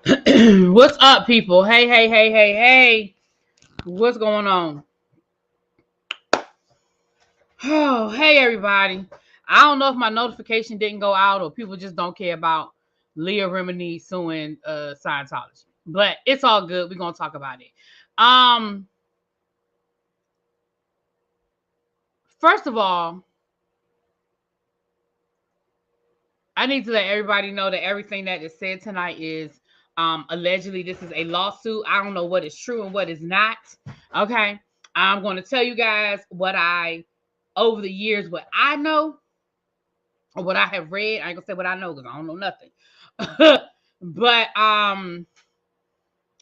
What's up, people? Hey. What's going on? Oh, hey, everybody. I don't know if my notification didn't go out or people just don't care about Leah Remini suing Scientology. But it's all good. We're going to talk about it. First of all, I need to let everybody know that everything that is said tonight is allegedly this is a lawsuit. I don't know what is true and what is not. Okay. I'm going to tell you guys over the years, what I know or what I have read. I ain't gonna say what I know because I don't know nothing. But and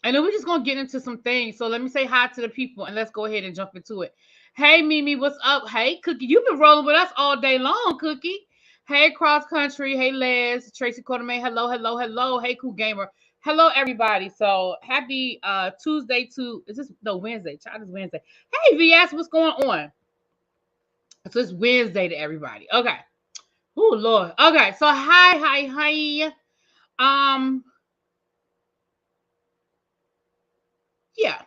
then we're just gonna get into some things. So let me say hi to the people and let's go ahead and jump into it. Hey Mimi, what's up? Hey Cookie, you've been rolling with us all day long, Cookie. Hey Cross Country, hey Les, Tracy Quartermain, hello. Hey Cool Gamer. Hello everybody. So happy Tuesday Wednesday. Child is Wednesday. Hey VS, what's going on? So it's Wednesday to everybody. Okay. Oh Lord. Okay, so hi. Yeah.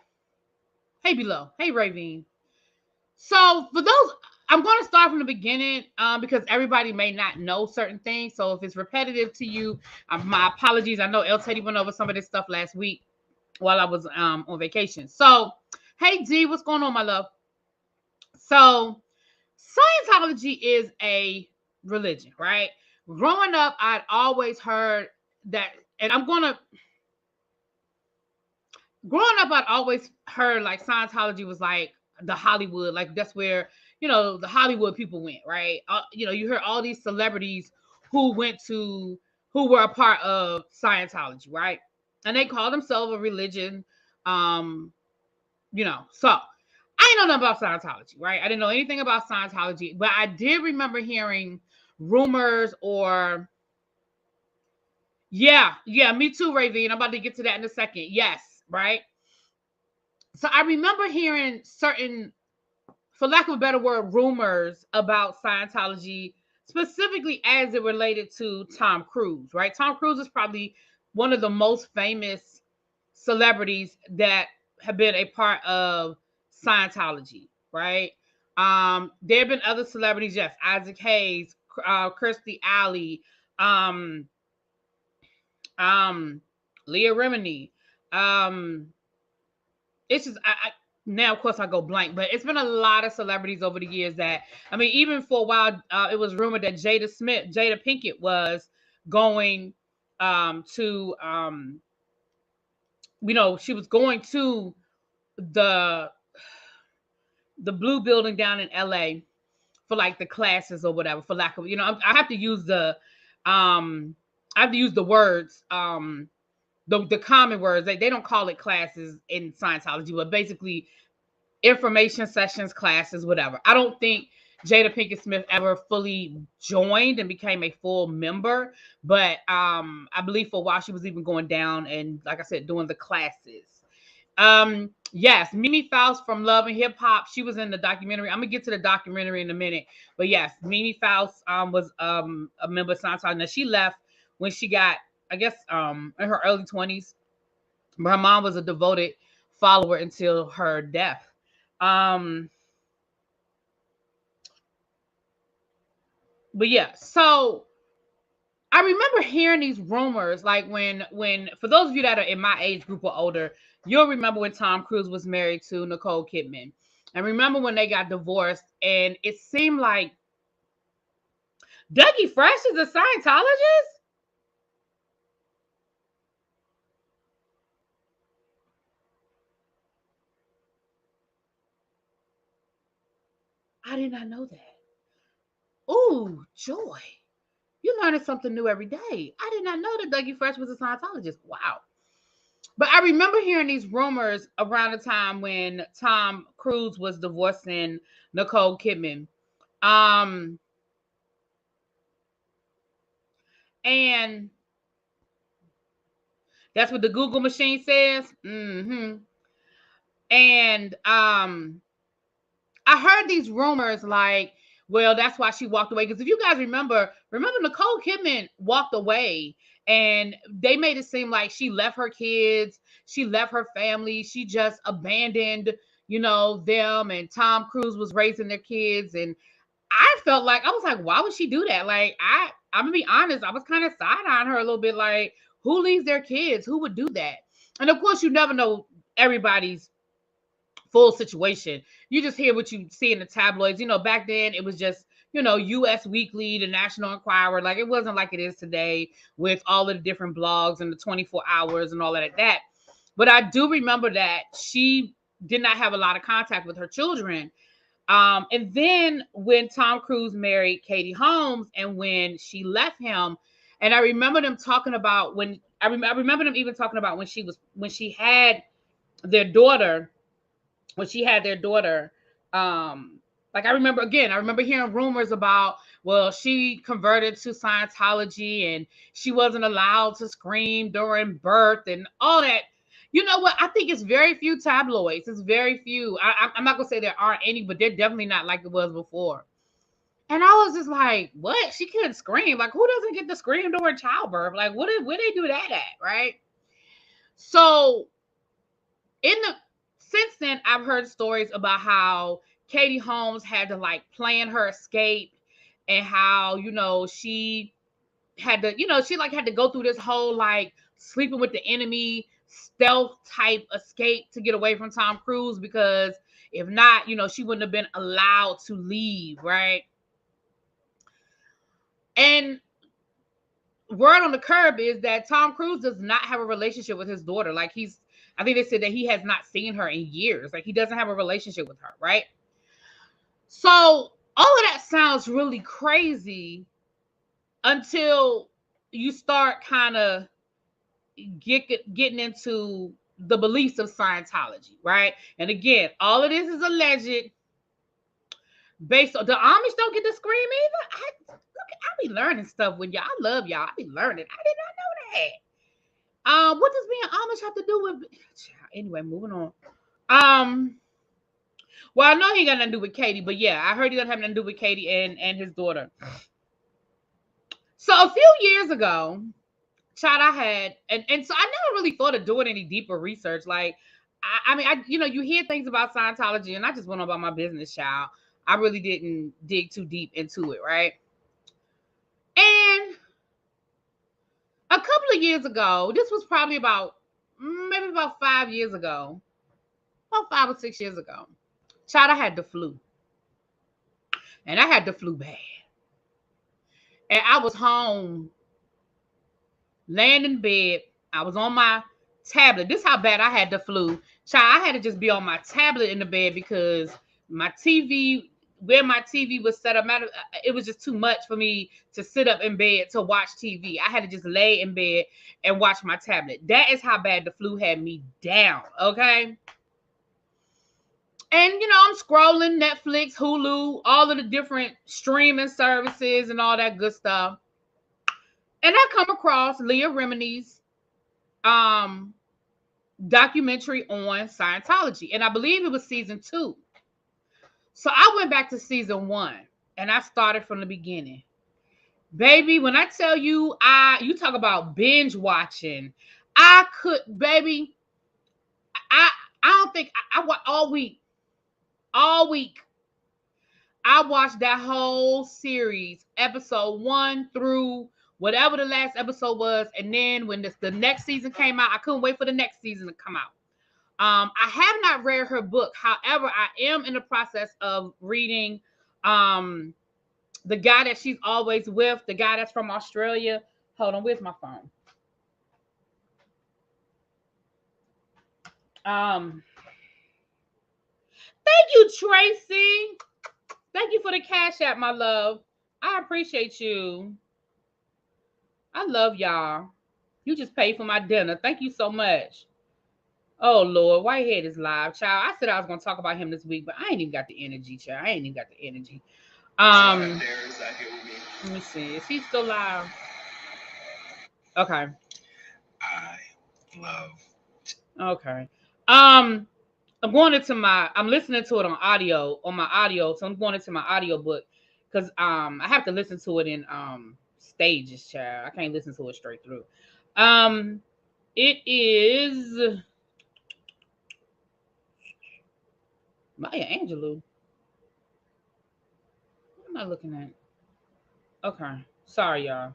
Hey below. Hey Ravine. So for those, I'm going to start from the beginning because everybody may not know certain things. So if it's repetitive to you, my apologies. I know El Teddy went over some of this stuff last week while I was on vacation. So hey D, what's going on, my love? So Scientology is a religion, right? Growing up, I'd always heard that, and growing up, I'd always heard like Scientology was like the Hollywood, like that's where, the Hollywood people went, right? You heard all these celebrities who were a part of Scientology, right? And they call themselves a religion. So I didn't know nothing about Scientology, right? I didn't know anything about Scientology, but I did remember hearing rumors or yeah, me too, Ravine. I'm about to get to that in a second. Yes, right. So I remember hearing certain, for lack of a better word, rumors about Scientology, specifically as it related to Tom Cruise, right? Tom Cruise is probably one of the most famous celebrities that have been a part of Scientology, right? There have been other celebrities, yes, Isaac Hayes, Kirstie Alley, Leah Remini. It's just now, of course, I go blank, but it's been a lot of celebrities over the years that, I mean, even for a while, it was rumored that Jada Pinkett was going to, she was going to the Blue Building down in LA for like the classes or whatever, for lack of, I have to use the words, the common words. They don't call it classes in Scientology, but basically information sessions, classes, whatever. I don't think Jada Pinkett Smith ever fully joined and became a full member, but I believe for a while she was even going down and, like I said, doing the classes. Yes, Mimi Faust from Love and Hip Hop. She was in the documentary. I'm gonna get to the documentary in a minute, but yes, Mimi Faust was a member of Scientology. Now she left when she got, I guess, in her early 20s. But her mom was a devoted follower until her death. But yeah, so I remember hearing these rumors, like when for those of you that are in my age group or older, you'll remember when Tom Cruise was married to Nicole Kidman. And remember when they got divorced, and it seemed like Dougie Fresh is a Scientologist? I did not know that. Oh, joy. You're learning something new every day. I did not know that Dougie Fresh was a Scientologist. Wow. But I remember hearing these rumors around the time when Tom Cruise was divorcing Nicole Kidman. And that's what the Google machine says. And I heard these rumors like, well, that's why she walked away. Because if you guys remember Nicole Kidman walked away And they made it seem like she left her kids, she left her family, she just abandoned, them, and Tom Cruise was raising their kids. And I felt like, I was like, why would she do that? Like, I'm gonna be honest, I was kind of side-eyeing her a little bit, like, who leaves their kids? Who would do that? And of course, you never know everybody's full situation. You just hear what you see in the tabloids. Back then it was just, US Weekly, the National Enquirer. Like, it wasn't like it is today with all of the different blogs and the 24 hours and all of that. But I do remember that she did not have a lot of contact with her children. And then when Tom Cruise married Katie Holmes and when she left him, and I remember them talking about I remember them even talking about when she had their daughter. Like, I remember hearing rumors about, well, she converted to Scientology and she wasn't allowed to scream during birth and all that. You know what? I think it's very few tabloids. It's very few. I'm not gonna say there aren't any, but they're definitely not like it was before. And I was just like, what? She couldn't scream. Like, who doesn't get to scream during childbirth? Like, where they do that at, right? So since then, I've heard stories about how Katie Holmes had to, like, plan her escape, and how, she had to, had to go through this whole, like, sleeping with the enemy stealth type escape to get away from Tom Cruise, because if not, she wouldn't have been allowed to leave, right? And word on the curb is that Tom Cruise does not have a relationship with his daughter. Like, I think they said that he has not seen her in years. Like, he doesn't have a relationship with her, right? So all of that sounds really crazy until you start kind of getting into the beliefs of Scientology, right? And again, all of this is alleged. Based on the Amish don't get to scream either. I be learning stuff with y'all. I love y'all. I be learning. I did not know that. What does being Amish have to do with? Anyway, moving on. Well, I know he got nothing to do with Katie, but yeah, I heard he doesn't have nothing to do with Katie and his daughter. So a few years ago, child, I had, and so I never really thought of doing any deeper research. Like, I mean, you hear things about Scientology, and I just went on about my business, child. I really didn't dig too deep into it, right? And a couple of years ago, this was probably maybe about 5 years ago, about 5 or 6 years ago, child, I had the flu. And I had the flu bad. And I was home, laying in bed. I was on my tablet. This is how bad I had the flu. Child, I had to just be on my tablet in the bed because my TV, where my TV was set up, it was just too much for me to sit up in bed to watch TV. I had to just lay in bed and watch my tablet. That is how bad the flu had me down, okay? And, I'm scrolling Netflix, Hulu, all of the different streaming services and all that good stuff. And I come across Leah Remini's documentary on Scientology. And I believe it was season 2. So I went back to season 1 and I started from the beginning. Baby, when I tell you, you talk about binge watching, I don't think I watched all week. All week. I watched that whole series, episode 1 through whatever the last episode was. And then when the next season came out, I couldn't wait for the next season to come out. I have not read her book. However, I am in the process of reading the guy that she's always with, the guy that's from Australia. Hold on, where's my phone? Thank you, Tracy. Thank you for the Cash App, my love. I appreciate you. I love y'all. You just paid for my dinner. Thank you so much. Oh, Lord. Whitehead is live, child. I said I was going to talk about him this week, but I ain't even got the energy, child. I ain't even got the energy. Let me see. Is he still live? Okay. I love. Okay. I'm listening to it on my audio. So I'm going into my audio book because I have to listen to it in stages, child. I can't listen to it straight through. It is Maya Angelou. What am I looking at? Okay. Sorry, y'all.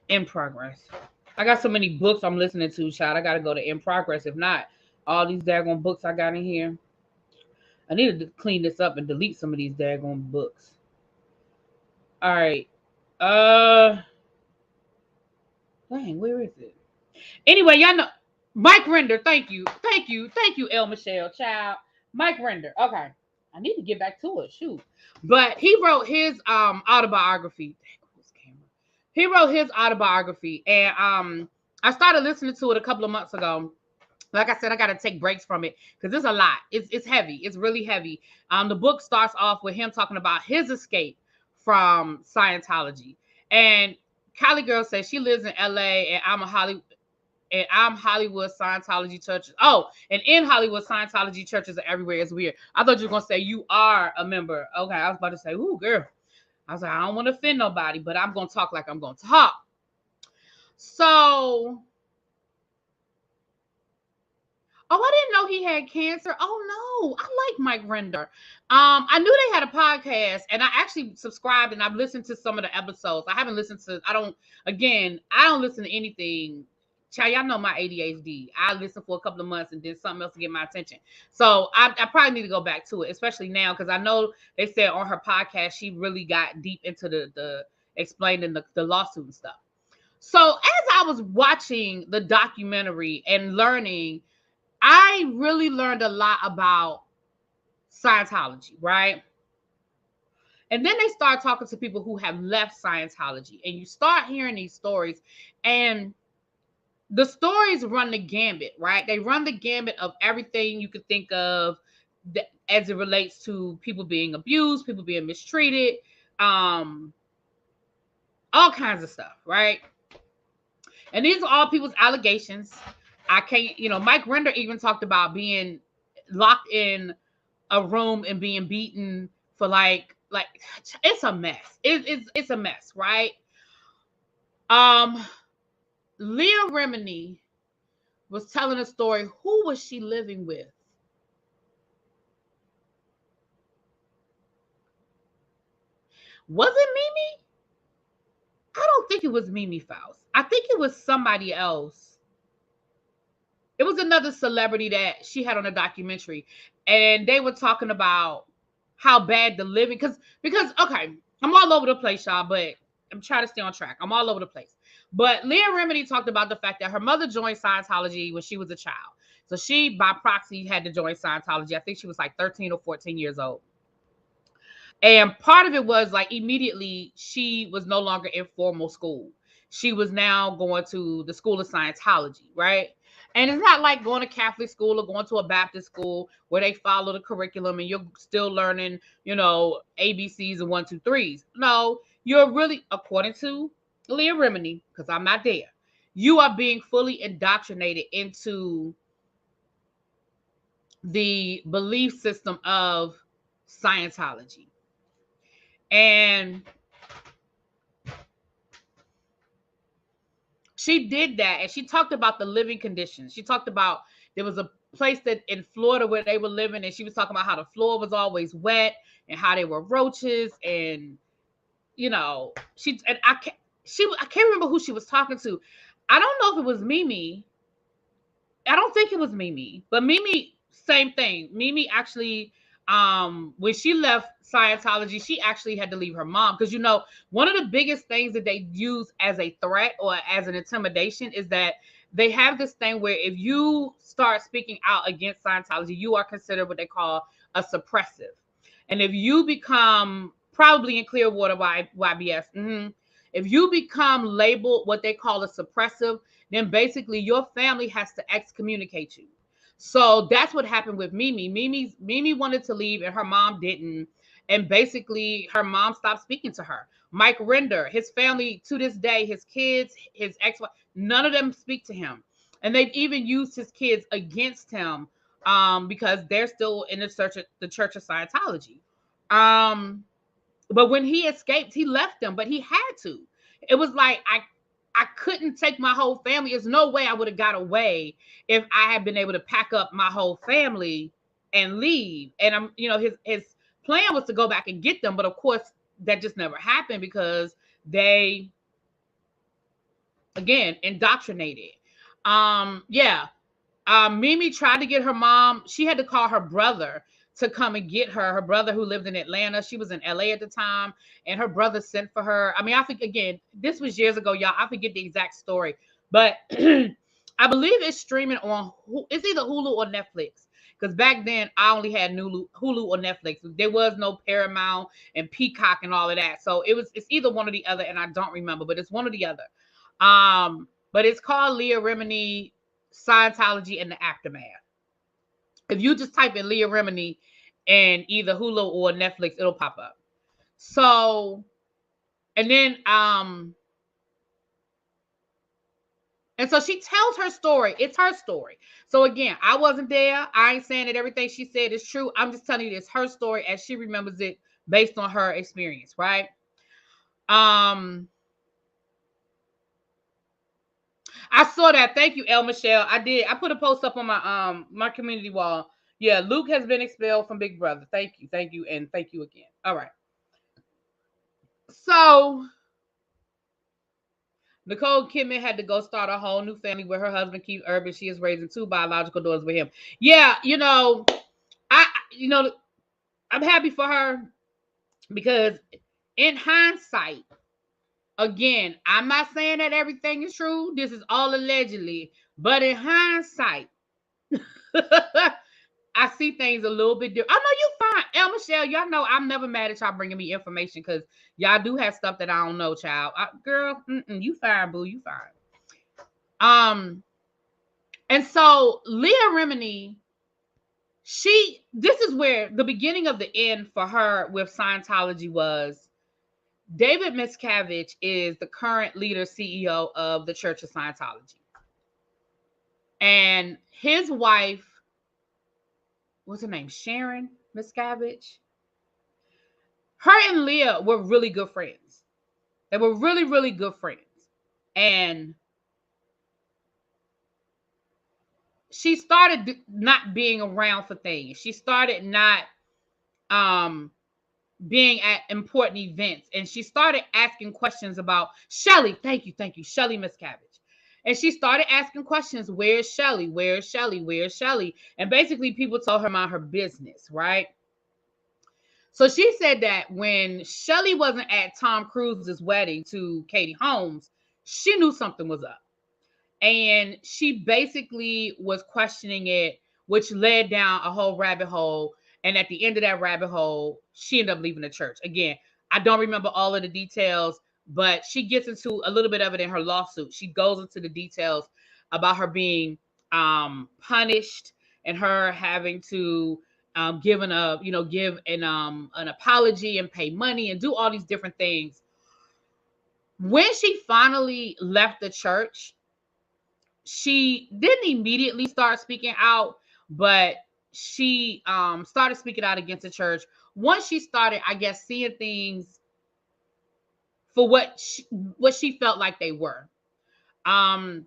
In progress. I got so many books I'm listening to, child. I gotta go to in progress. If not, all these daggone books I got in here. I need to clean this up and delete some of these daggone books. All right. Dang, where is it? Anyway, y'all know Mike Render. Thank you, El Michelle, child. Mike Render. Okay, I need to get back to it. Shoot, but he wrote his autobiography. He wrote his autobiography, and I started listening to it a couple of months ago. Like I said, I got to take breaks from it because it's a lot. It's heavy. It's really heavy. The book starts off with him talking about his escape from Scientology, and Kylie Girl says she lives in LA, and I'm Hollywood Scientology churches. Oh, and in Hollywood Scientology churches are everywhere. It's weird. I thought you were gonna say you are a member. Okay, I was about to say, ooh, girl. I was like, I don't want to offend nobody, but I'm gonna talk like I'm gonna talk. So, I didn't know he had cancer. Oh no, I like Mike Render. I knew they had a podcast, and I actually subscribed and I've listened to some of the episodes. I haven't listened to. I don't listen to anything. Child, y'all know my ADHD. I listen for a couple of months and then something else to get my attention. So I probably need to go back to it, especially now because I know they said on her podcast she really got deep into the explaining the lawsuit and stuff. So as I was watching the documentary and learning, I really learned a lot about Scientology, right? And then they start talking to people who have left Scientology, and you start hearing these stories, and the stories run the gambit, right? They run the gambit of everything you could think of as it relates to people being abused, people being mistreated, all kinds of stuff, right? And these are all people's allegations. I can't, Mike Render even talked about being locked in a room and being beaten for like it's a mess. It's a mess, right? Leah Remini was telling a story. Who was she living with? Was it Mimi? I don't think it was Mimi Faust. I think it was somebody else. It was another celebrity that she had on a documentary, and they were talking about how bad the living because okay, I'm all over the place, y'all, but I'm trying to stay on track. I'm all over the place. But Leah Remini talked about the fact that her mother joined Scientology when she was a child. So she, by proxy, had to join Scientology. I think she was like 13 or 14 years old. And part of it was like immediately she was no longer in formal school. She was now going to the School of Scientology, right? And it's not like going to Catholic school or going to a Baptist school where they follow the curriculum and you're still learning, ABCs and 1, 2, 3s. No, you're really, according to Leah Remini, because I'm not there, you are being fully indoctrinated into the belief system of Scientology. And she did that, and she talked about the living conditions. She talked about there was a place that in Florida where they were living, and she was talking about how the floor was always wet and how there were roaches, and I can't remember who she was talking to. I don't know if it was Mimi. I don't think it was Mimi, but Mimi, same thing. Mimi actually, when she left Scientology, she actually had to leave her mom because one of the biggest things that they use as a threat or as an intimidation is that they have this thing where if you start speaking out against Scientology, you are considered what they call a suppressive, and if you become probably in Clearwater YBS, if you become labeled what they call a suppressive, then basically your family has to excommunicate you. So that's what happened with Mimi. Mimi wanted to leave and her mom didn't. And basically her mom stopped speaking to her. Mike Render, his family to this day, his kids, his ex-wife, none of them speak to him. And they've even used his kids against him because they're still in the Church of Scientology. But when he escaped, he left them, but he had to. It was like I couldn't take my whole family. There's no way I would have got away if I had been able to pack up my whole family and leave. And I'm, his plan was to go back and get them, but of course that just never happened because they, again, indoctrinated. Yeah. Mimi tried to get her mom. She had to call her brother to come and get her. Her brother, who lived in Atlanta, she was in LA at the time, and her brother sent for her. I mean, I think, again, this was years ago, y'all. I forget the exact story, but I believe it's streaming on. It's either Hulu or Netflix. Because back then, I only had Hulu or Netflix. There was no Paramount and Peacock and all of that. So it's either one or the other, and I don't remember, but it's one or the other. But it's called Leah Remini, Scientology and the Aftermath. If you just type in Leah Remini and either Hulu or Netflix, it'll pop up. So, and then, and so she tells her story. It's her story. So again, I wasn't there. I ain't saying that everything she said is true. I'm just telling you it's her story as she remembers it based on her experience, right? I saw that. Thank you, El Michelle. I did. I put a post up on my community wall. Yeah, Luke has been expelled from Big Brother. Thank you, and thank you again. All right. So Nicole Kidman had to go start a whole new family with her husband Keith Urban. She is raising 2 biological daughters with him. Yeah, I'm happy for her because in hindsight, again, I'm not saying that everything is true. This is all allegedly, but in hindsight, I see things a little bit different. I know you fine. El Michelle, y'all know I'm never mad at y'all bringing me information because y'all do have stuff that I don't know, child. Girl, you fine, boo. You fine. And so Leah Remini, this is where the beginning of the end for her with Scientology was. David Miscavige is the current leader, CEO of the Church of Scientology. And his wife, what's her name? Sharon Miscavige. Her and Leah were really good friends. They were really, really good friends. And she started not being around for things. She started not being at important events. And she started asking questions about Shelly. Thank you, Shelly Miscavige. And she started asking questions. Where's Shelly? Where's Shelly? Where's Shelly? And basically people told her about her business, right? So she said that when Shelly wasn't at Tom Cruise's wedding to Katie Holmes, she knew something was up. And she basically was questioning it, which led down a whole rabbit hole. And at the end of that rabbit hole, she ended up leaving the church. Again, I don't remember all of the details, but she gets into a little bit of it in her lawsuit. She goes into the details about her being punished and her having to give an apology and pay money and do all these different things. When she finally left the church, she didn't immediately start speaking out, but she started speaking out against the church once she started, I guess, seeing things for what she felt like they were. And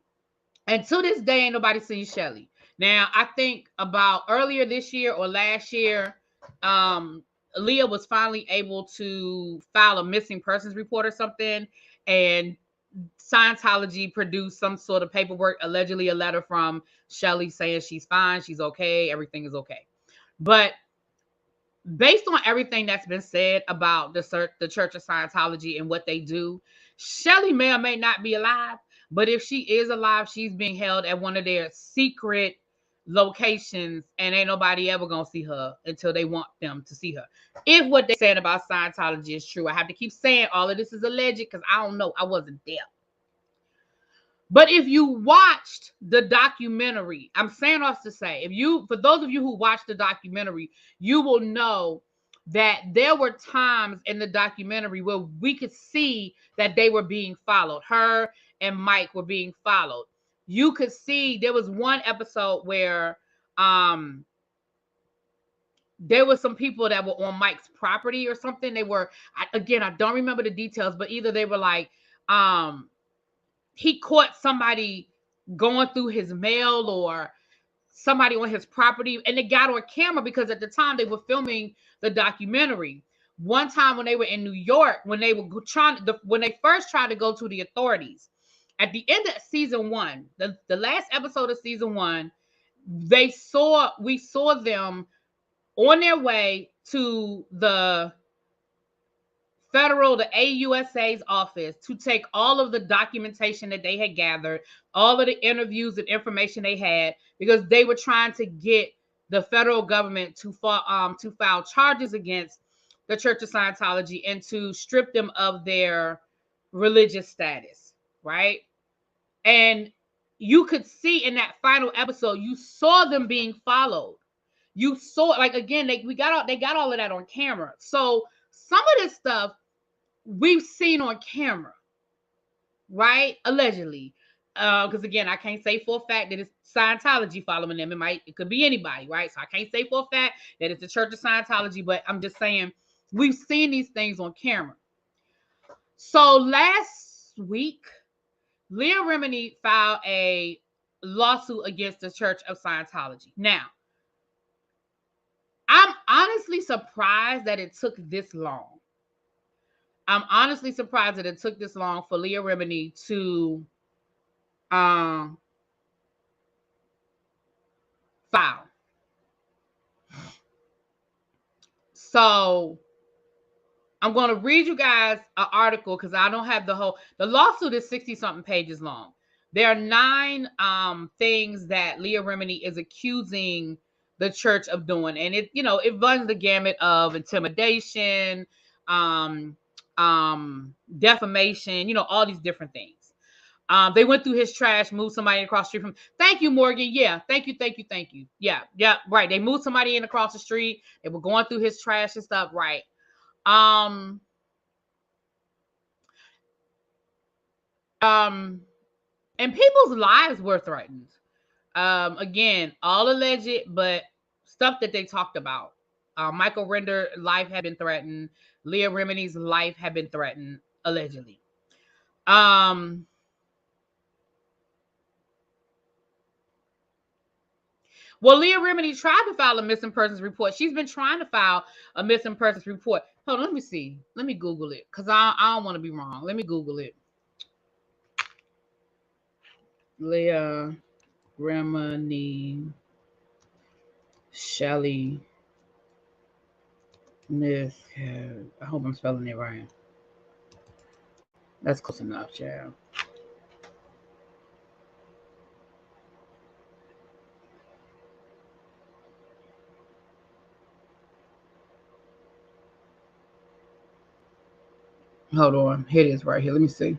to this day, ain't nobody seen Shelly. Now, I think about earlier this year or last year, Leah was finally able to file a missing persons report or something, and Scientology produced some sort of paperwork, allegedly a letter from Shelly saying she's fine, she's okay, everything is okay. But based on everything that's been said about the Church of Scientology and what they do, Shelly may or may not be alive. But if she is alive, she's being held at one of their secret locations, and ain't nobody ever gonna see her until they want them to see her. If what they're saying about Scientology is true, I have to keep saying all of this is alleged because I don't know. I wasn't there. But if you watched the documentary, I'm saying all to say, for those of you who watched the documentary, you will know that there were times in the documentary where we could see that they were being followed. Her and Mike were being followed. You could see there was one episode where there were some people that were on Mike's property or something. They were, I don't remember the details, but either they were like, he caught somebody going through his mail or somebody on his property, and they got on camera because at the time they were filming the documentary. One time when they were in New York, when they were when they first tried to go to the authorities, at the end of season 1, the last episode of season 1, we saw them on their way to the the AUSA's office to take all of the documentation that they had gathered, all of the interviews and information they had, because they were trying to get the federal government to file charges against the Church of Scientology and to strip them of their religious status, right? And you could see in that final episode, you saw them being followed. You saw, like, again, they got all of that on camera. So some of this stuff we've seen on camera, right? Allegedly. Because again, I can't say for a fact that it's Scientology following them. It could be anybody, right? So I can't say for a fact that it's the Church of Scientology, but I'm just saying we've seen these things on camera. So last week, Leah Remini filed a lawsuit against the Church of Scientology. Now, I'm honestly surprised that it took this long. I'm honestly surprised that it took this long for Leah Remini to file. So I'm going to read you guys an article because I don't have the lawsuit is 60-something pages long. There are 9 things that Leah Remini is accusing the church of doing. And it runs the gamut of intimidation, defamation, all these different things. They went through his trash, moved somebody across the street from. Thank you, Morgan. Yeah, thank you. Yeah, right. They moved somebody in across the street. They were going through his trash and stuff, right? And people's lives were threatened. Again, all alleged, but stuff that they talked about. Michael Render's life had been threatened. Leah Remini's life had been threatened, allegedly. Well, Leah Remini tried to file a missing persons report. She's been trying to file a missing persons report. Hold on, let me see. Let me Google it because I don't want to be wrong. Let me Google it. Leah Remini Shelly Miss. I hope I'm spelling it right. That's close enough, child. Hold on. Here it is right here. Let me see.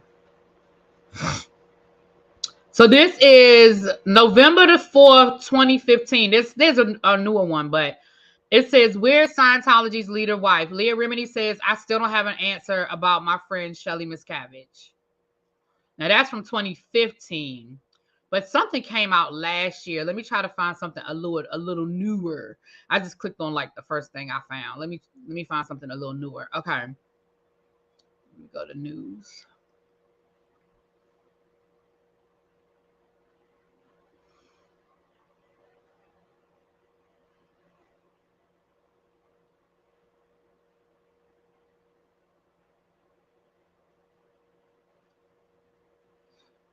So this is November the 4th, 2015. There's a newer one, but it says, "Where's Scientology's leader wife?" Leah Remini says, "I still don't have an answer about my friend Shelly Miscavige." Now that's from 2015, but something came out last year. Let me try to find something a little newer. I just clicked on like the first thing I found. Let me find something a little newer. Okay, let me go to news.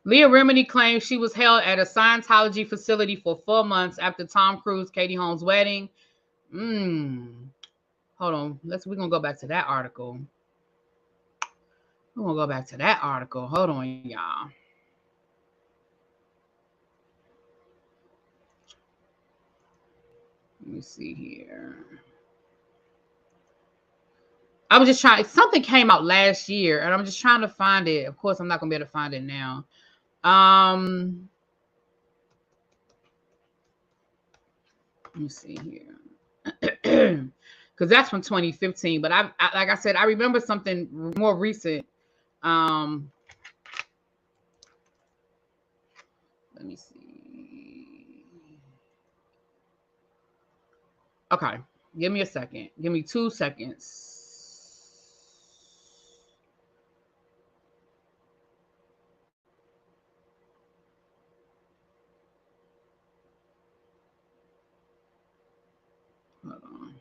Leah Remini claims she was held at a Scientology facility for 4 months after Tom Cruise, Katie Holmes' wedding. Hold on. We're going to go back to that article. Hold on, y'all. Let me see here. I was just trying. Something came out last year, and I'm just trying to find it. Of course, I'm not going to be able to find it now. Let me see here. Because that's from 2015. But I like I said, I remember something more recent. Let me see. Okay. Give me a second. Give me 2 seconds. Hold on.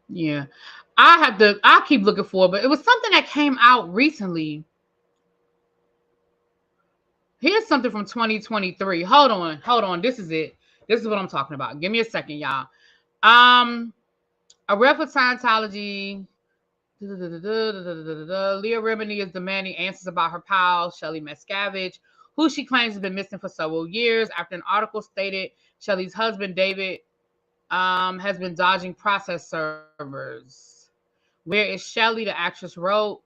Yeah. I'll keep looking for it, but it was something that came out recently. Here's something from 2023. Hold on. This is it. This is what I'm talking about. Give me a second, y'all. A rep for Scientology. Leah Remini is demanding answers about her pal, Shelly Miscavige, who she claims has been missing for several years. After an article stated Shelly's husband, David, has been dodging process servers. Where is Shelly? The actress wrote.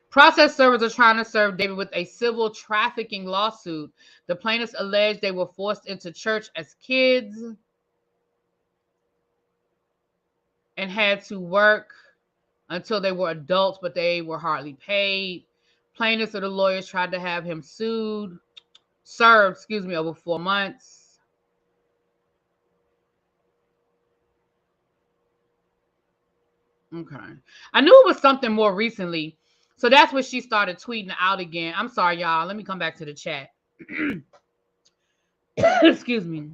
Process servers are trying to serve David with a civil trafficking lawsuit. The plaintiffs allege they were forced into church as kids and had to work until they were adults, but they were hardly paid. Plaintiffs or the lawyers tried to have him served, over 4 months. Okay. I knew it was something more recently. So that's when she started tweeting out again. I'm sorry, y'all. Let me come back to the chat. Excuse me.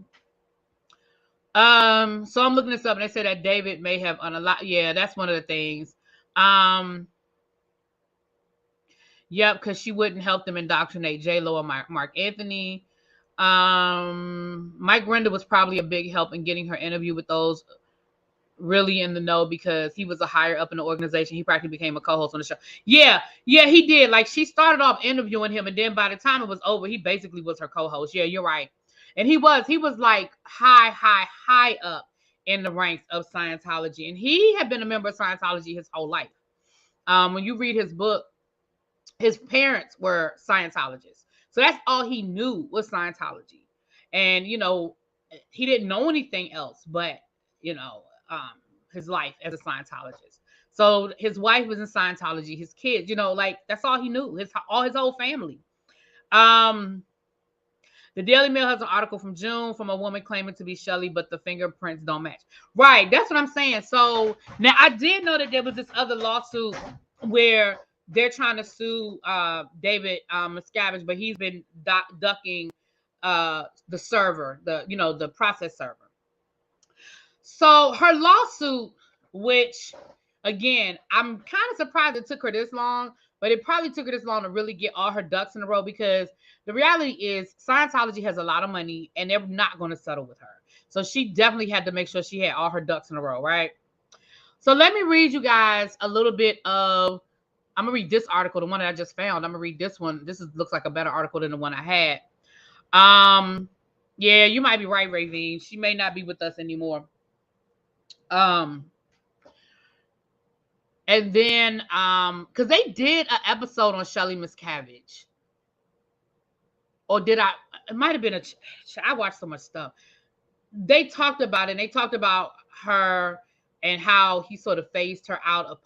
So I'm looking this up and they said that David may have unalived. Yeah, that's one of the things. Yep, because she wouldn't help them indoctrinate J-Lo and Mark Anthony. Mike Render was probably a big help in getting her interview with those really in the know because he was a higher up in the organization. He practically became a co-host on the show. Yeah, he did. Like she started off interviewing him, and then by the time it was over, he basically was her co-host. Yeah, you're right. And he was like high up in the ranks of Scientology, and he had been a member of Scientology his whole life. When you read his book, his parents were Scientologists, so that's all he knew was Scientology, and he didn't know anything else, but his life as a Scientologist. So his wife was in Scientology, his kids, that's all he knew. His whole family. The Daily Mail has an article from June from a woman claiming to be Shelly, but the fingerprints don't match. Right, that's what I'm saying. So now I did know that there was this other lawsuit where they're trying to sue David Miscavige, but he's been ducking the server, the process server. So her lawsuit, which again, I'm kind of surprised it took her this long, but it probably took her this long to really get all her ducks in a row because the reality is Scientology has a lot of money and they're not going to settle with her. So she definitely had to make sure she had all her ducks in a row, right? So let me read you guys a little bit of, I'm going to read this article, the one that I just found. I'm going to read this one. Looks like a better article than the one I had. Yeah, you might be right, Ravine. She may not be with us anymore. And then because they did an episode on Shelly Miscavige, or did I? It might have been I watched so much stuff. They talked about it. And they talked about her and how he sort of phased her out of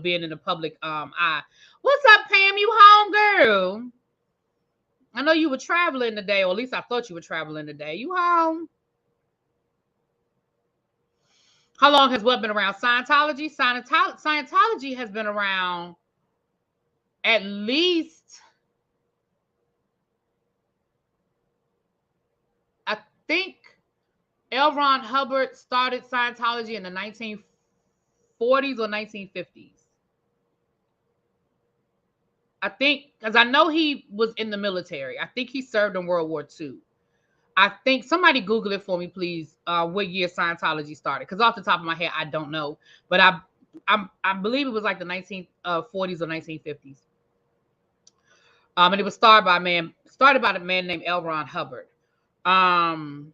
being in the public eye. What's up, Pam? You home, girl? I know you were traveling today, or at least I thought you were traveling today. You home? How long has what been around? Scientology? Scientology has been around at least, I think L. Ron Hubbard started Scientology in the 1940s or 1950s. I think, because I know he was in the military. I think he served in World War II. I think somebody Google it for me, please. What year Scientology started? Because off the top of my head, I don't know. But I believe it was like the 1940s or 1950s. And it was started by a man named L. Ron Hubbard. Oh,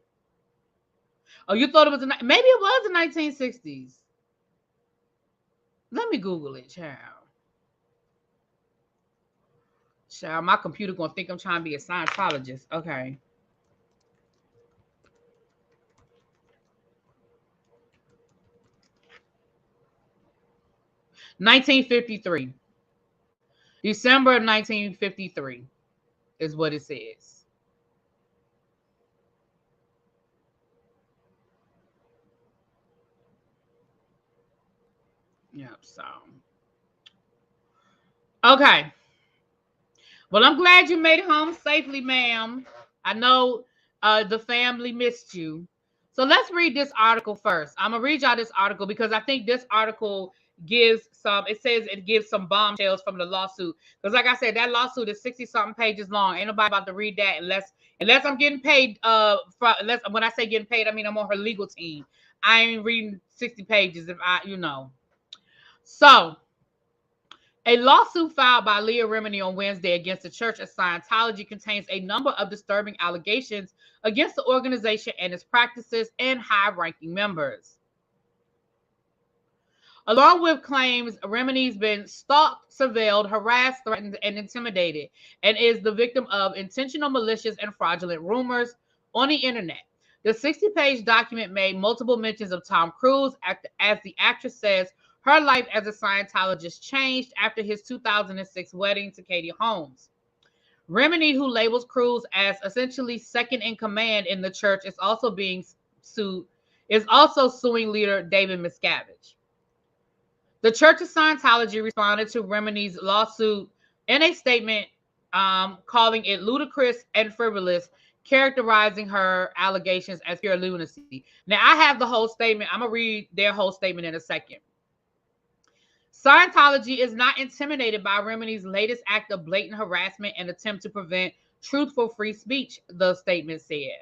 you thought it was maybe it was the 1960s. Let me Google it, child. Child, my computer gonna think I'm trying to be a Scientologist. Okay. 1953. December of 1953 is what it says. Yep, so. Okay. Well, I'm glad you made it home safely, ma'am. I know the family missed you. So let's read this article first. I'm going to read y'all this article because I think this article gives some, it says it gives some bombshells from the lawsuit. Because like I said, that lawsuit is 60-something pages long. Ain't nobody about to read that unless I'm getting paid. When I say getting paid, I mean I'm on her legal team. I ain't reading 60 pages if So, a lawsuit filed by Leah Remini on Wednesday against the Church of Scientology contains a number of disturbing allegations against the organization and its practices and high-ranking members. Along with claims, Remini's been stalked, surveilled, harassed, threatened, and intimidated, and is the victim of intentional, malicious, and fraudulent rumors on the internet. The 60-page document made multiple mentions of Tom Cruise, as the actress says her life as a Scientologist changed after his 2006 wedding to Katie Holmes. Remini, who labels Cruise as essentially second in command in the church, is also suing leader David Miscavige. The Church of Scientology responded to Remini's lawsuit in a statement calling it ludicrous and frivolous, characterizing her allegations as pure lunacy. Now, I have the whole statement. I'm going to read their whole statement in a second. Scientology is not intimidated by Remini's latest act of blatant harassment and attempt to prevent truthful free speech, the statement said.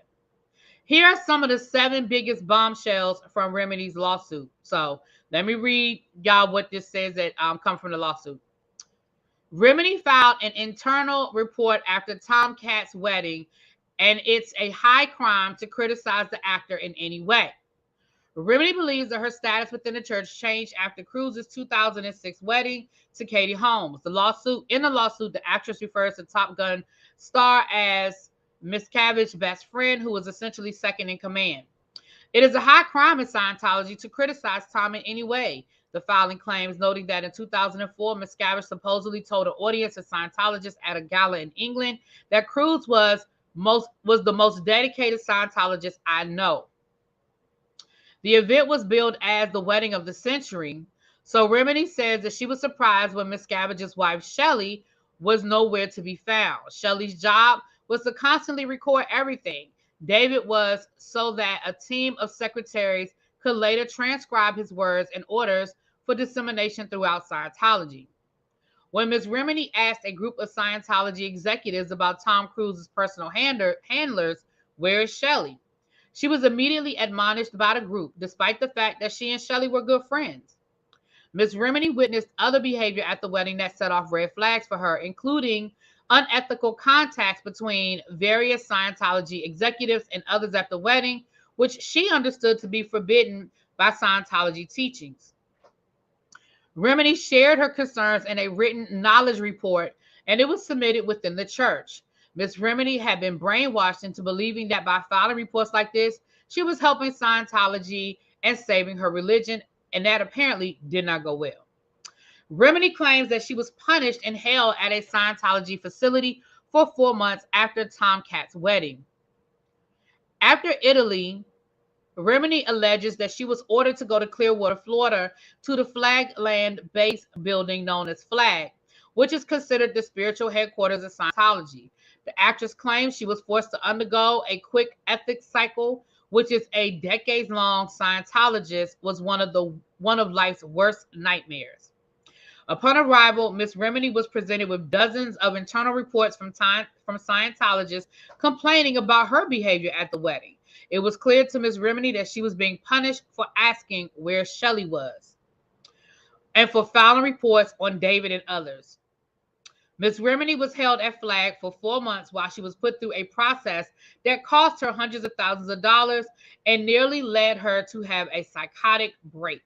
Here are some of the 7 biggest bombshells from Remini's lawsuit. So let me read y'all what this says that come from the lawsuit. Remini filed an internal report after Tom Katz's wedding, and it's a high crime to criticize the actor in any way. Remini believes that her status within the church changed after Cruise's 2006 wedding to Katie Holmes. In the lawsuit, the actress refers to Top Gun star as Miscavige's best friend, who was essentially second in command. It is a high crime in Scientology to criticize Tom in any way, the filing claims, noting that in 2004, Miscavige supposedly told an audience of Scientologists at a gala in England that Cruise was the most dedicated Scientologist I know. The event was billed as the wedding of the century. So Remini says that she was surprised when Miscavige's wife, Shelley, was nowhere to be found. Shelley's job was to constantly record everything. David was so that a team of secretaries could later transcribe his words and orders for dissemination throughout Scientology. When Ms. Remini asked a group of Scientology executives about Tom Cruise's personal handlers, where is Shelley? She was immediately admonished by the group, despite the fact that she and Shelley were good friends. Ms. Remini witnessed other behavior at the wedding that set off red flags for her, including unethical contacts between various Scientology executives and others at the wedding, which she understood to be forbidden by Scientology teachings. Remini shared her concerns in a written knowledge report, and it was submitted within the church. Ms. Remini had been brainwashed into believing that by filing reports like this, she was helping Scientology and saving her religion, and that apparently did not go well. Remini claims that she was punished and held at a Scientology facility for 4 months after Tom Katz's wedding. After Italy, Remini alleges that she was ordered to go to Clearwater, Florida, to the Flagland base building known as Flag, which is considered the spiritual headquarters of Scientology. The actress claims she was forced to undergo a quick ethics cycle, which is a decades-long Scientologist was one of life's worst nightmares. Upon arrival, Ms. Remini was presented with dozens of internal reports from Scientologists complaining about her behavior at the wedding. It was clear to Ms. Remini that she was being punished for asking where Shelley was and for filing reports on David and others. Ms. Remini was held at Flag for 4 months while she was put through a process that cost her hundreds of thousands of dollars and nearly led her to have a psychotic break.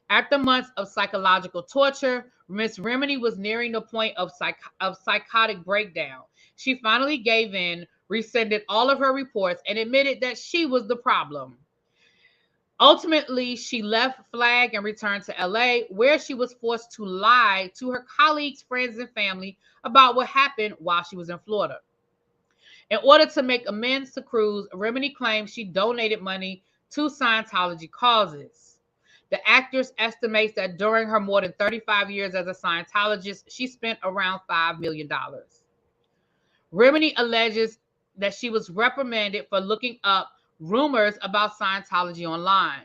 After months of psychological torture, Ms. Remini was nearing the point of psychotic breakdown. She finally gave in, rescinded all of her reports, and admitted that she was the problem. Ultimately, she left Flag and returned to LA, where she was forced to lie to her colleagues, friends, and family about what happened while she was in Florida. In order to make amends to Cruz, Remini claims she donated money to Scientology causes. The actress estimates that during her more than 35 years as a Scientologist, she spent around $5 million. Remini alleges that she was reprimanded for looking up rumors about Scientology online.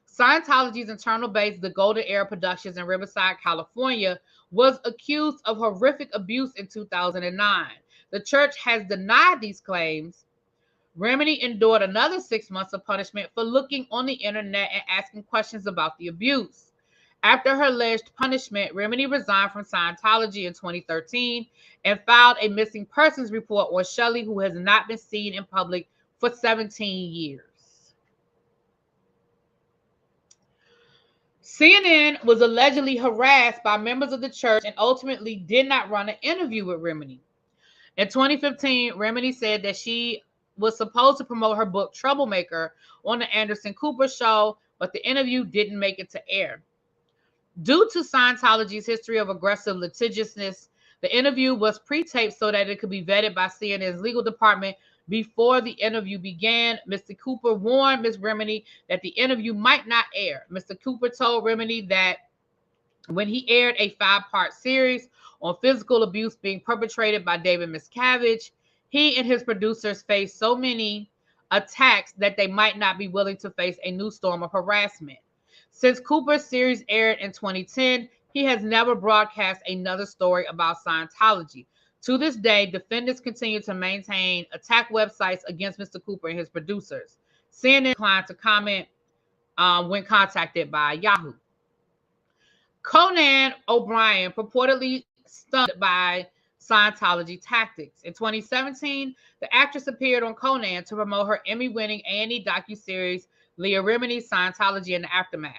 Scientology's internal base, the Golden Era Productions in Riverside, California, was accused of horrific abuse in 2009. The church has denied these claims. Remini endured another 6 months of punishment for looking on the internet and asking questions about the abuse. After her alleged punishment, Remini resigned from Scientology in 2013 and filed a missing persons report on Shelley, who has not been seen in public for 17 years. CNN was allegedly harassed by members of the church and ultimately did not run an interview with Remini. In 2015, Remini said that she was supposed to promote her book Troublemaker on the Anderson Cooper show, but the interview didn't make it to air. Due to Scientology's history of aggressive litigiousness, the interview was pre-taped so that it could be vetted by CNN's legal department before the interview began. Mr. Cooper warned Ms. Remini that the interview might not air. Mr. Cooper told Remini that when he aired a 5-part series on physical abuse being perpetrated by David Miscavige, he and his producers faced so many attacks that they might not be willing to face a new storm of harassment. Since Cooper's series aired in 2010, he has never broadcast another story about Scientology. To this day, defendants continue to maintain attack websites against Mr. Cooper and his producers. CNN declined to comment when contacted by Yahoo. Conan O'Brien purportedly stunned by Scientology tactics. In 2017, the actress appeared on Conan to promote her Emmy-winning A&E docuseries Leah Remini's Scientology in the Aftermath.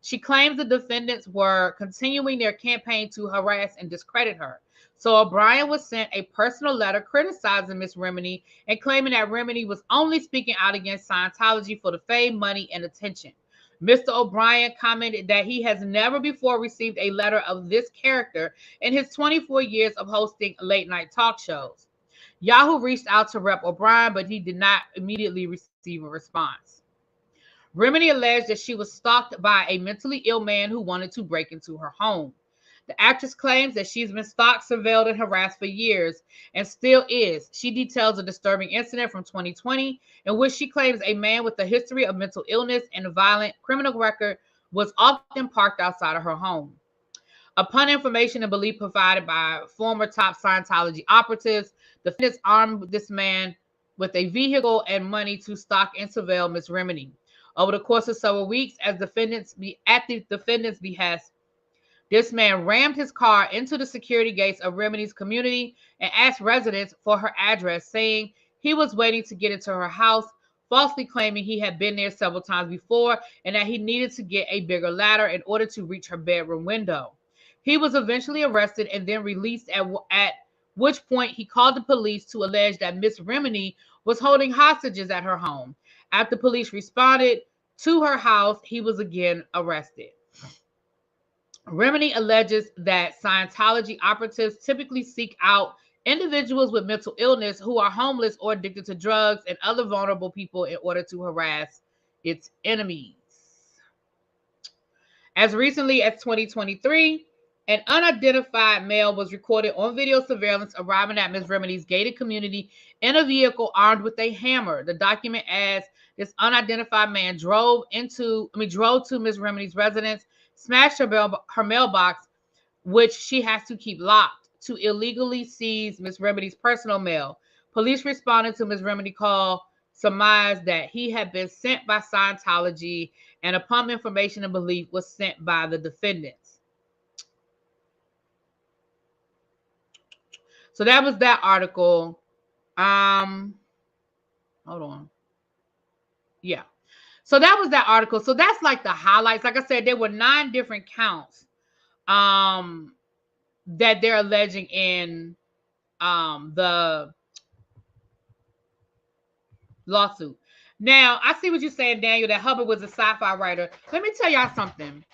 She claims the defendants were continuing their campaign to harass and discredit her. So O'Brien was sent a personal letter criticizing Miss Remini and claiming that Remini was only speaking out against Scientology for the fame, money, and attention. Mr. O'Brien commented that he has never before received a letter of this character in his 24 years of hosting late-night talk shows. Yahoo reached out to Rep. O'Brien, but he did not immediately receive a response. Remini alleged that she was stalked by a mentally ill man who wanted to break into her home. The actress claims that she's been stalked, surveilled, and harassed for years and still is. She details a disturbing incident from 2020 in which she claims a man with a history of mental illness and a violent criminal record was often parked outside of her home. Upon information and belief provided by former top Scientology operatives, the defendants armed this man with a vehicle and money to stalk and surveil Ms. Remini. Over the course of several weeks, at the defendant's behest, this man rammed his car into the security gates of Remini's community and asked residents for her address, saying he was waiting to get into her house, falsely claiming he had been there several times before and that he needed to get a bigger ladder in order to reach her bedroom window. He was eventually arrested and then released, at which point he called the police to allege that Miss Remini was holding hostages at her home. After police responded to her house, he was again arrested. Remini alleges that Scientology operatives typically seek out individuals with mental illness who are homeless or addicted to drugs and other vulnerable people in order to harass its enemies. As recently as 2023, an unidentified male was recorded on video surveillance arriving at Ms. Remini's gated community in a vehicle armed with a hammer. The document adds this unidentified man drove to Ms. Remini's residence, smashed her mailbox, which she has to keep locked, to illegally seize Ms. Remini's personal mail. Police responded to Ms. Remini call, surmised that he had been sent by Scientology, and upon information and belief was sent by the defendants. So that was that article. Hold on. Yeah. So that was that article. So that's like the highlights. Like I said, there were 9 different counts that they're alleging in the lawsuit. Now, I see what you're saying, Daniel, that Hubbard was a sci-fi writer. Let me tell y'all something.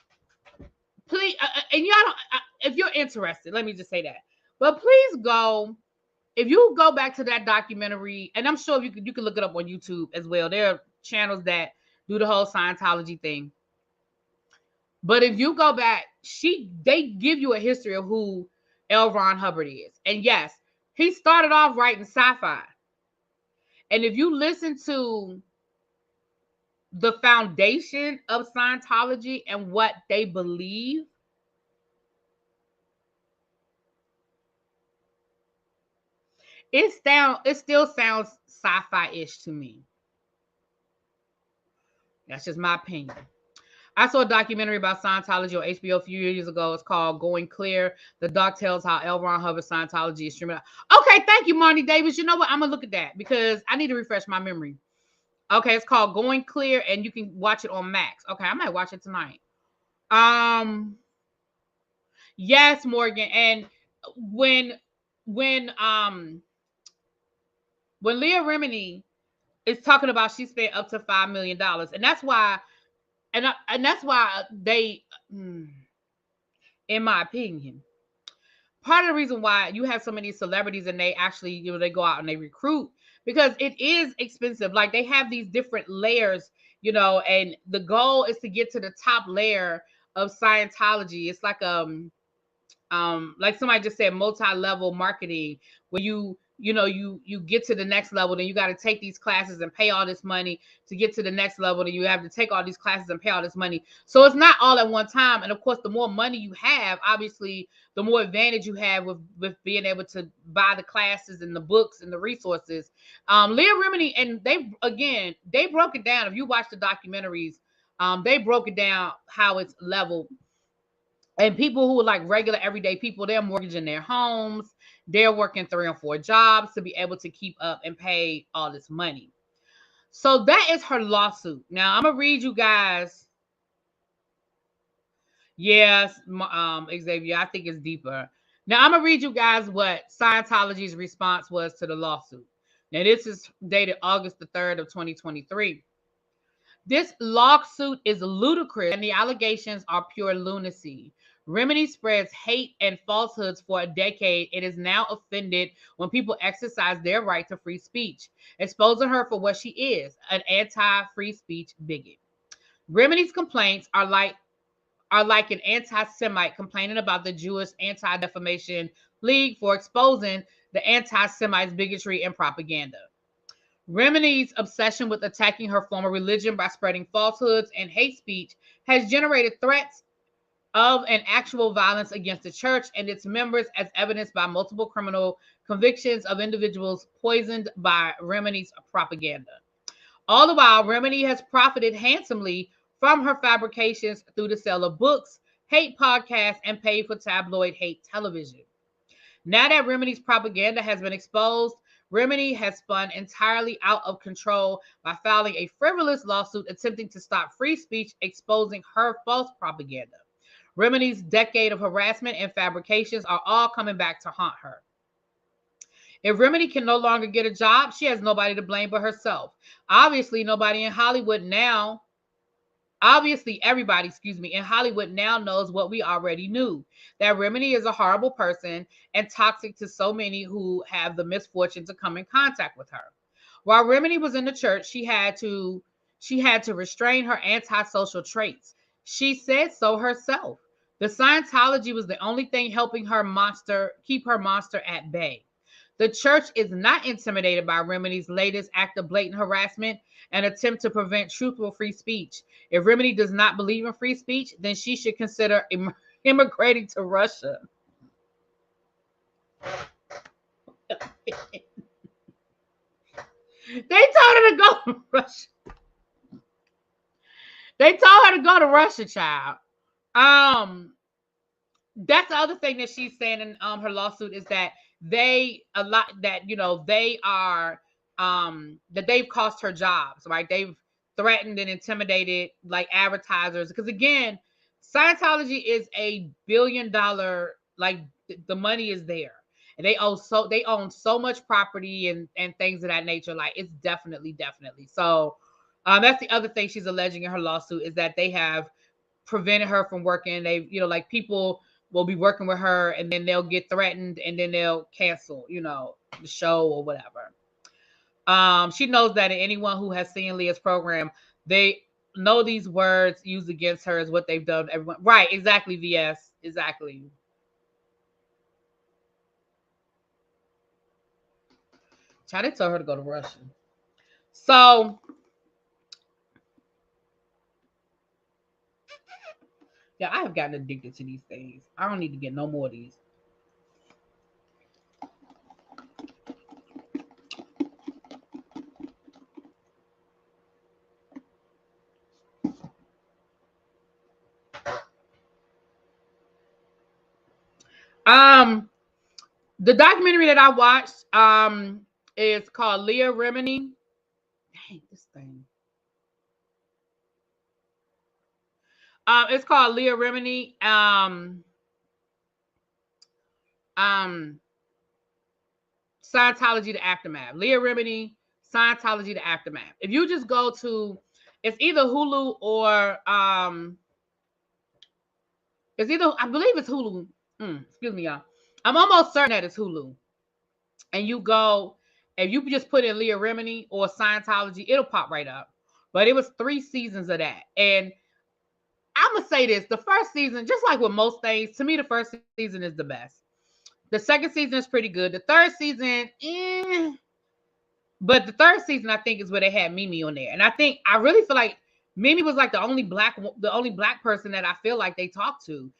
Please, and y'all don't, if you're interested, let me just say that. But please go, if you go back to that documentary, and I'm sure you can look it up on YouTube as well. There are channels that do the whole Scientology thing. But if you go back, they give you a history of who L. Ron Hubbard is. And yes, he started off writing sci-fi. And if you listen to the foundation of Scientology and what they believe, it still sounds sci-fi-ish to me. That's just my opinion. I saw a documentary about Scientology on HBO a few years ago. It's called Going Clear. The doc tells how L. Ron Hubbard Scientology is streaming. Okay, thank you, Marnie Davis. You know what? I'm going to look at that because I need to refresh my memory. Okay, it's called Going Clear, and you can watch it on Max. Okay, I might watch it tonight. Yes, Morgan. And when Leah Remini is talking about she spent up to $5 million, and that's why, and that's why they, in my opinion, part of the reason why you have so many celebrities and they actually, they go out and they recruit because it is expensive. Like they have these different layers, and the goal is to get to the top layer of Scientology. It's like somebody just said, multi-level marketing, where you get to the next level, then you got to take these classes and pay all this money to get to the next level, then you have to take all these classes and pay all this money. So it's not all at one time. And of course, the more money you have, obviously, the more advantage you have with being able to buy the classes and the books and the resources. Leah Remini, and they broke it down. If you watch the documentaries, they broke it down how it's leveled. And people who are like regular everyday people, they're mortgaging their homes. They're working 3 or 4 jobs to be able to keep up and pay all this money. So that is her lawsuit. Now I'm gonna read you guys. Yes, Xavier, I think it's deeper. Now I'm gonna read you guys what Scientology's response was to the lawsuit. Now this is dated August the 3rd of 2023. This lawsuit is ludicrous and the allegations are pure lunacy. Remini spreads hate and falsehoods for a decade. It is now offended when people exercise their right to free speech, exposing her for what she is, an anti-free speech bigot. Remini's complaints are like an anti-Semite complaining about the Jewish Anti-Defamation League for exposing the anti-Semites' bigotry and propaganda. Remini's obsession with attacking her former religion by spreading falsehoods and hate speech has generated threats of and actual violence against the church and its members, as evidenced by multiple criminal convictions of individuals poisoned by Remini's propaganda. All the while, Remini has profited handsomely from her fabrications through the sale of books, hate podcasts, and paid for tabloid hate television. Now that Remini's propaganda has been exposed, Remini has spun entirely out of control by filing a frivolous lawsuit attempting to stop free speech, exposing her false propaganda. Remini's decade of harassment and fabrications are all coming back to haunt her. If Remini can no longer get a job, she has nobody to blame but herself. Obviously, everybody in Hollywood now knows what we already knew, that Remini is a horrible person and toxic to so many who have the misfortune to come in contact with her. While Remini was in the church, she had to restrain her antisocial traits. She said so herself. The Scientology was the only thing helping keep her monster at bay. The church is not intimidated by Remini's latest act of blatant harassment and attempt to prevent truthful free speech. If Remini does not believe in free speech, then she should consider immigrating to Russia. They told her to go to Russia. They told her to go to Russia, child. That's the other thing that she's saying in her lawsuit is that they they've cost her jobs, right? They've threatened and intimidated like advertisers because again, Scientology is $1 billion, like the money is there. And they own so much property and things of that nature. Like it's definitely. So That's the other thing she's alleging in her lawsuit, is that they have prevented her from working. They, like people will be working with her and then they'll get threatened and then they'll cancel, the show or whatever. She knows that anyone who has seen Leah's program, they know these words used against her is what they've done to everyone. Right, exactly, VS. Exactly. Child, they told her to go to Russia. So, yeah, I have gotten addicted to these things. I don't need to get no more of these. The documentary that I watched is called Leah Remini. Dang, this thing. It's called Leah Remini. Scientology the Aftermath. Leah Remini, Scientology the Aftermath. If you just go to, it's either Hulu or it's either, I believe it's Hulu. Excuse me, y'all. I'm almost certain that it's Hulu. And you go, if you just put in Leah Remini or Scientology, it'll pop right up. But it was 3 seasons of that. And I'm going to say this. The first season, just like with most things, to me, the first season is the best. The second season is pretty good. The third season, But the third season, I think, is where they had Mimi on there. And I really feel like Mimi was like the only black person that I feel like they talked to.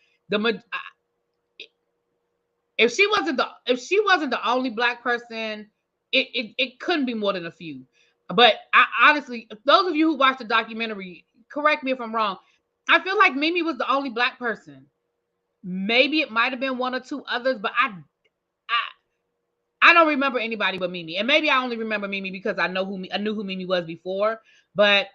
If she wasn't the only black person, it couldn't be more than a few. But I honestly, those of you who watched the documentary, correct me if I'm wrong, I feel like Mimi was the only black person. Maybe it might have been 1 or 2 others, but I don't remember anybody but Mimi. And maybe I only remember Mimi because I knew who Mimi was before. But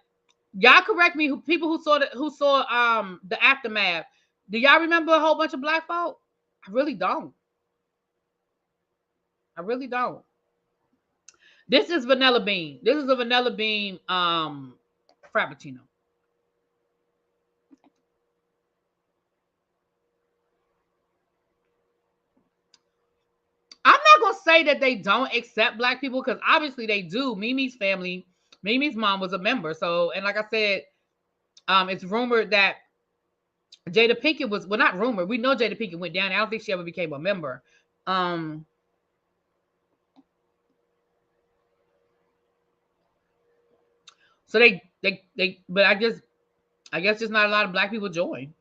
y'all correct me, people who saw the Aftermath. Do y'all remember a whole bunch of black folk? I really don't. This is vanilla bean. This is a vanilla bean frappuccino. I'm not gonna say that they don't accept black people, because obviously they do. Mimi's family, Mimi's mom was a member. So, and like I said, it's rumored that Jada Pinkett was, well, not rumored. We know Jada Pinkett went down. I don't think she ever became a member. So but I guess just not a lot of black people join.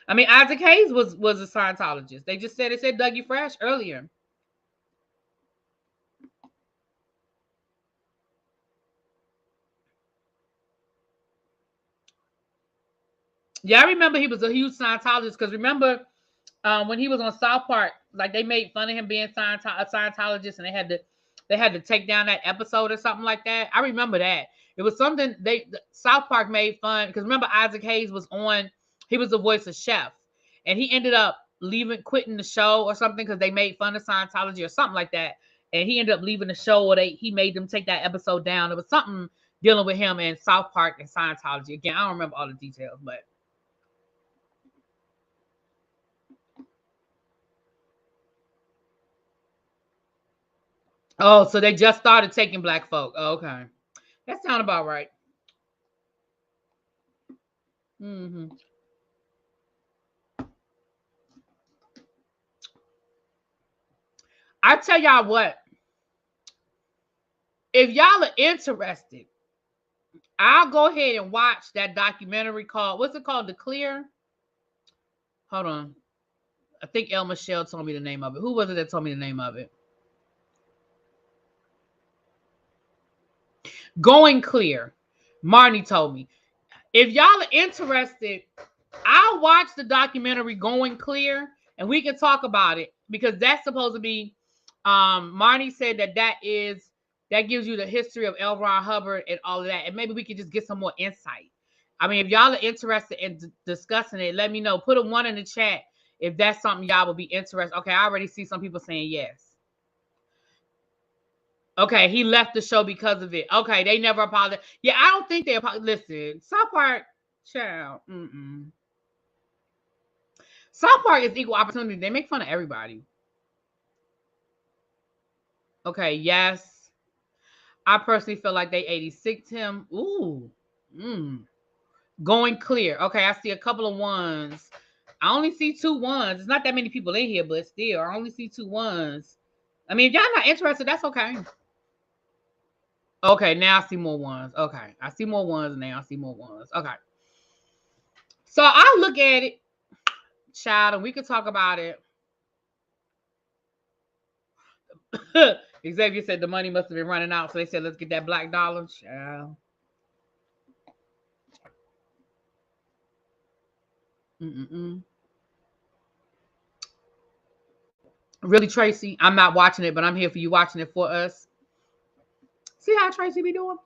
I mean, Isaac Hayes was a Scientologist. They said Dougie Fresh earlier. Yeah, I remember he was a huge Scientologist, because remember when he was on South Park, like they made fun of him being a Scientologist, and they had to take down that episode or something like that. I remember that. It was something South Park made fun, because remember Isaac Hayes was on, he was the voice of Chef, and he ended up quitting the show or something because they made fun of Scientology or something like that. And he ended up leaving the show, or he made them take that episode down. It was something dealing with him and South Park and Scientology. Again, I don't remember all the details, but oh, so they just started taking black folk. Oh, okay. That sounds about right. I tell y'all what, if y'all are interested, I'll go ahead and watch that documentary called, what's it called? The Clear? Hold on. I think El Michelle told me the name of it. Who was it that told me the name of it? Going Clear. Marnie told me. If y'all are interested, I'll watch the documentary Going Clear, and we can talk about it, because that's supposed to be, Marnie said that gives you the history of L. Ron Hubbard and all of that, and maybe we could just get some more insight. I mean, if y'all are interested in discussing it, let me know. Put a 1 in the chat if that's something y'all would be interested. Okay, I already see some people saying yes. Okay, he left the show because of it. Okay, they never apologized. Yeah, I don't think they apologized. Listen, South Park, child. South Park is equal opportunity. They make fun of everybody. Okay, yes. I personally feel like they 86 him. Ooh. Going clear. Okay, I see a couple of ones. I only see 2 ones. It's not that many people in here, but still, I only see 2 ones. I mean, if y'all not interested, that's okay. Okay, now I see more ones. Okay, I see more ones now. I see more ones. Okay. So I look at it, child, and we could talk about it. Xavier said the money must have been running out, so they said, let's get that black dollar. Child. Really, Tracy? I'm not watching it, but I'm here for you watching it for us. See how Tracy be doing?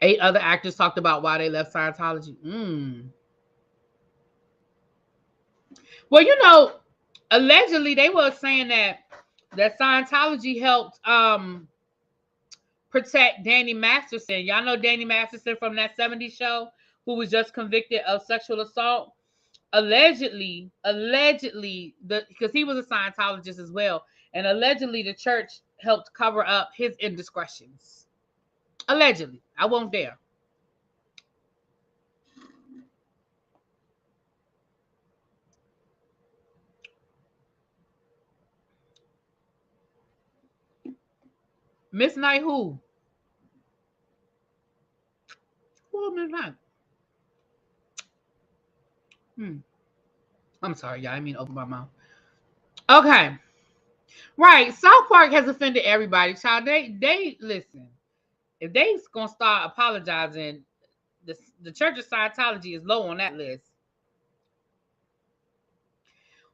Eight other actors talked about why they left Scientology. Well, you know, allegedly they were saying that Scientology helped protect Danny Masterson. Y'all know Danny Masterson from that 70s show who was just convicted of sexual assault. Allegedly, because he was a Scientologist as well, and allegedly the church helped cover up his indiscretions. Allegedly, I won't dare. Miss Knight who? Who Miss Knight? I'm sorry, y'all. I mean to open my mouth. Okay. Right. South Park has offended everybody. Child, they listen. If they gonna start apologizing, the Church of Scientology is low on that list.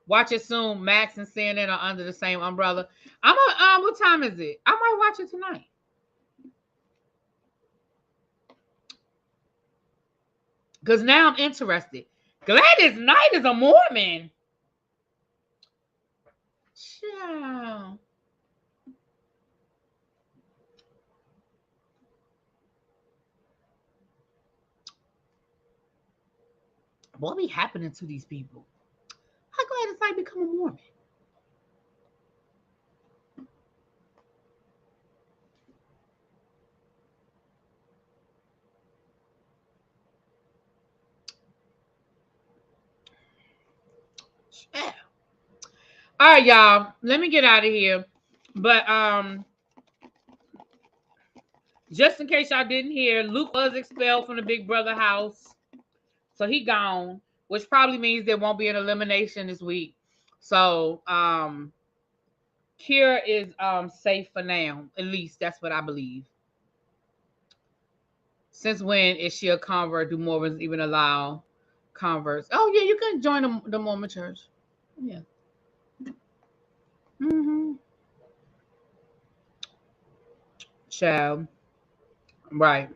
Watch it soon. Max and CNN are under the same umbrella. What time is it? I might watch it tonight. Because now I'm interested. Gladys Knight is a Mormon. Child. What be happening to these people? How Gladys Knight become a Mormon? Yeah. All right, y'all. Let me get out of here. But just in case y'all didn't hear, Luke was expelled from the Big Brother house. So he gone, which probably means there won't be an elimination this week. So Kira is safe for now. At least that's what I believe. Since when is she a convert? Do Mormons even allow converts? Oh yeah, you can join the Mormon church. Yeah. Child. Right.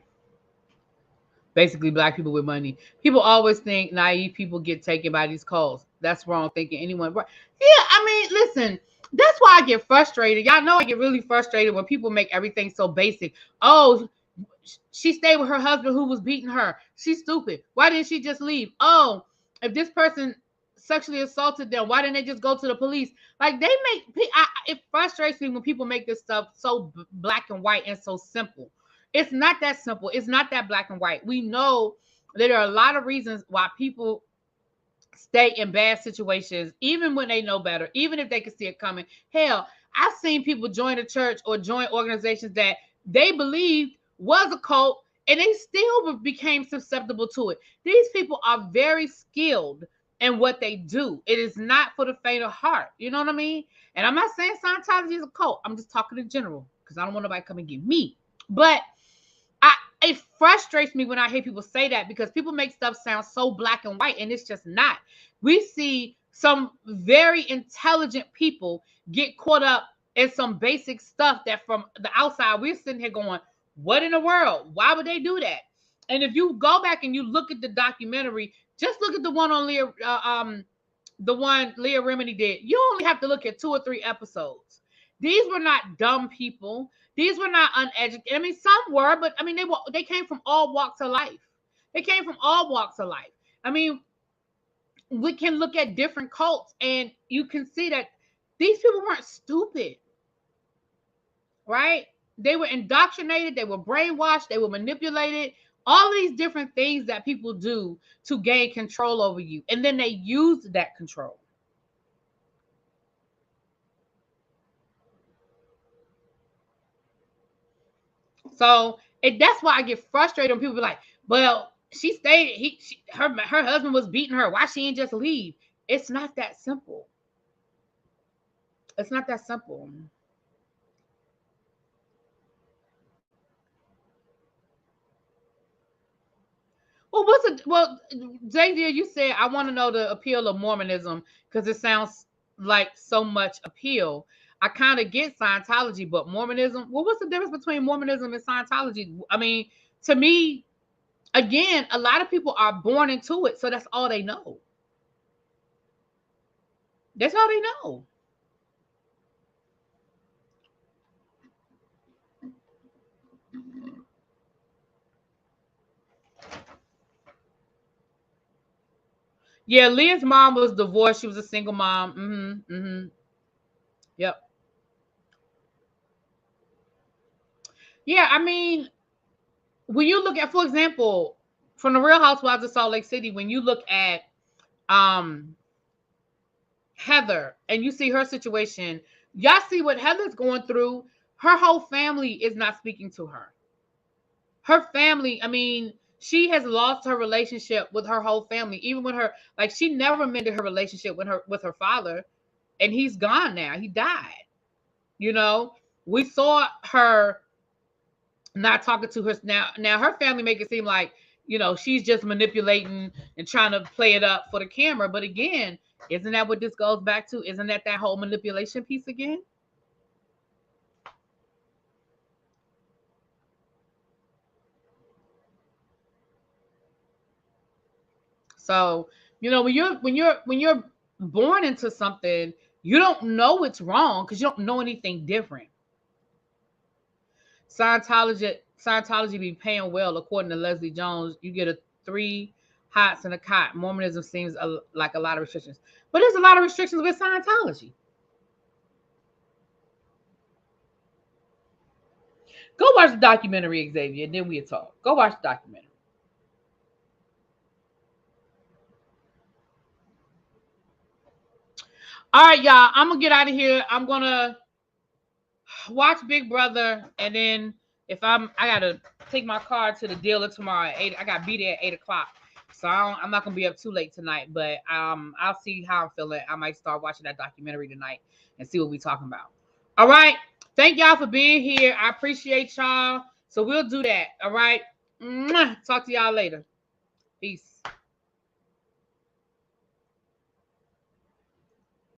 Basically, black people with money. People always think naive people get taken by these cults. That's wrong thinking. Anyone. Yeah, I mean, listen. That's why I get frustrated. Y'all know I get really frustrated when people make everything so basic. Oh, she stayed with her husband who was beating her. She's stupid. Why didn't she just leave? Oh, if this person sexually assaulted them, why didn't they just go to the police? Like it frustrates me when people make this stuff so black and white and so simple. It's not that simple. It's not that black and white. We know that there are a lot of reasons why people stay in bad situations, even when they know better, even if they can see it coming. Hell, I've seen people join a church or join organizations that they believed was a cult and they still became susceptible to it. These people are very skilled in what they do. It is not for the faint of heart. You know what I mean? And I'm not saying Scientology is a cult. I'm just talking in general because I don't want nobody to come and get me. But it frustrates me when I hear people say that because people make stuff sound so black and white and it's just not. We see some very intelligent people get caught up in some basic stuff that from the outside we're sitting here going, what in the world? Why would they do that? And if you go back and you look at the documentary, just look at the one on Leah the one Leah Remini did, you only have to look at 2 or 3 episodes. These were not dumb people. These were not uneducated. I mean, some were, but I mean, they came from all walks of life. They came from all walks of life. I mean, we can look at different cults and you can see that these people weren't stupid, right? They were indoctrinated, they were brainwashed, they were manipulated, all these different things that people do to gain control over you. And then they used that control. So that's why I get frustrated when people be like, well, she stayed, her husband was beating her. Why she ain't just leave? It's not that simple. It's not that simple. Well, Xavier, you said I want to know the appeal of Mormonism because it sounds like so much appeal. I kind of get Scientology, but Mormonism, well, what's the difference between Mormonism and Scientology? I mean, to me, again, a lot of people are born into it, so that's all they know. That's all they know. Yeah, Leah's mom was divorced. She was a single mom. Yep. Yeah, I mean, when you look at, for example, from the Real Housewives of Salt Lake City, when you look at Heather and you see her situation, y'all see what Heather's going through. Her whole family is not speaking to her. Her family, I mean, she has lost her relationship with her whole family. Even with her, like, she never mended her relationship with her father, and he's gone now. He died. You know, we saw her not talking to her now. Now her family make it seem like, you know, she's just manipulating and trying to play it up for the camera. But again, isn't that what this goes back to? Isn't that whole manipulation piece again? So, you know, when you're born into something, you don't know it's wrong because you don't know anything different. Scientology be paying well, according to Leslie Jones. You get a 3 hots and a cot. Mormonism seems like a lot of restrictions, but there's a lot of restrictions with Scientology. Go watch the documentary, Xavier, and then we'll talk. Go watch the documentary. All right, y'all. I'm gonna get out of here. I'm gonna watch Big Brother, and then if I gotta take my car to the dealer tomorrow at 8. I gotta be there at 8:00. So I'm not gonna be up too late tonight, but I'll see how I'm feeling. I might start watching that documentary tonight and see what we're talking about. All right. Thank y'all for being here. I appreciate y'all. So we'll do that. All right. Talk to y'all later. Peace.